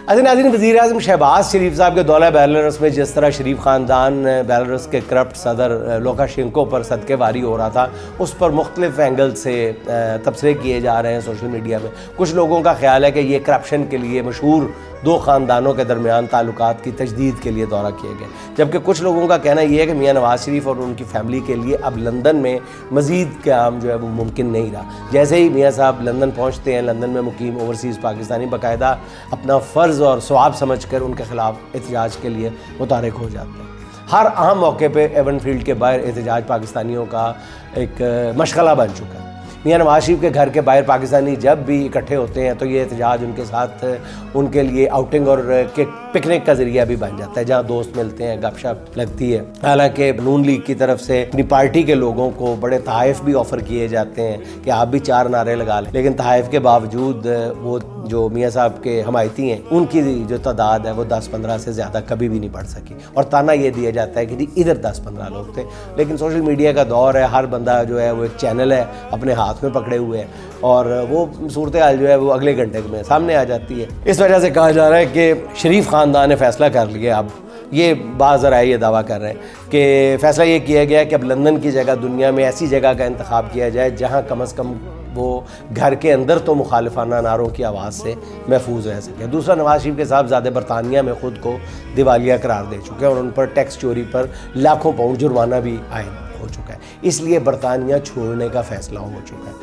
ناظرین، وزیر اعظم شہباز شریف صاحب کے دورہ بیلاروس میں جس طرح شریف خاندان بیلاروس کے کرپٹ صدر لوکاشینکو پر صدقے واری ہو رہا تھا، اس پر مختلف اینگل سے تبصرے کیے جا رہے ہیں سوشل میڈیا میں۔ کچھ لوگوں کا خیال ہے کہ یہ کرپشن کے لیے مشہور دو خاندانوں کے درمیان تعلقات کی تجدید کے لیے دورہ کیے گئے، جبکہ کچھ لوگوں کا کہنا یہ ہے کہ میاں نواز شریف اور ان کی فیملی کے لیے اب لندن میں مزید قیام جو ہے وہ ممکن نہیں رہا۔ جیسے ہی میاں صاحب لندن پہنچتے ہیں، لندن میں مقیم اوورسیز پاکستانی باقاعدہ اپنا فرض اور ثواب سمجھ کر ان کے خلاف احتجاج کے لیے متحرک ہو جاتے ہیں۔ ہر اہم موقع پہ ایون فیلڈ کے باہر احتجاج پاکستانیوں کا ایک مشغلہ بن چکا ہے۔ میاں نواز شریف کے گھر کے باہر پاکستانی جب بھی اکٹھے ہوتے ہیں تو یہ احتجاج ان کے ساتھ ان کے لیے آؤٹنگ اور پکنک کا ذریعہ بھی بن جاتا ہے، جہاں دوست ملتے ہیں، گپ شپ لگتی ہے۔ حالانکہ نون لیگ کی طرف سے اپنی پارٹی کے لوگوں کو بڑے تحائف بھی آفر کیے جاتے ہیں کہ آپ بھی 4 نعرے لگا لیں، لیکن تحائف کے باوجود وہ جو میاں صاحب کے حمایتی ہیں ان کی جو تعداد ہے وہ 10-15 سے زیادہ کبھی بھی نہیں بڑھ سکی، اور تانا یہ دیا جاتا ہے کہ جی ادھر 10-15 لوگ تھے۔ لیکن سوشل میڈیا کا دور ہے، ہر بندہ جو ہے وہ ایک چینل ہے اپنے ہاتھ میں پکڑے ہوئے ہیں، اور وہ صورتحال جو ہے وہ اگلے گھنٹے میں سامنے آ جاتی ہے۔ اس وجہ سے کہا جا رہا ہے کہ شریف خاندان نے فیصلہ کر لیا، اب یہ بعض ذرائع یہ دعویٰ کر رہے ہیں کہ فیصلہ یہ کیا گیا کہ اب لندن کی جگہ دنیا میں ایسی جگہ کا انتخاب کیا جائے جہاں کم از کم وہ گھر کے اندر تو مخالفانہ نعروں کی آواز سے محفوظ رہ سکے۔ دوسرا، نواز شریف کے صاحبزادے برطانیہ میں خود کو دیوالیہ قرار دے چکے ہیں اور ان پر ٹیکس چوری پر لاکھوں پاؤنڈ جرمانہ بھی عائد ہو چکا ہے، اس لیے برطانیہ چھوڑنے کا فیصلہ ہو چکا ہے۔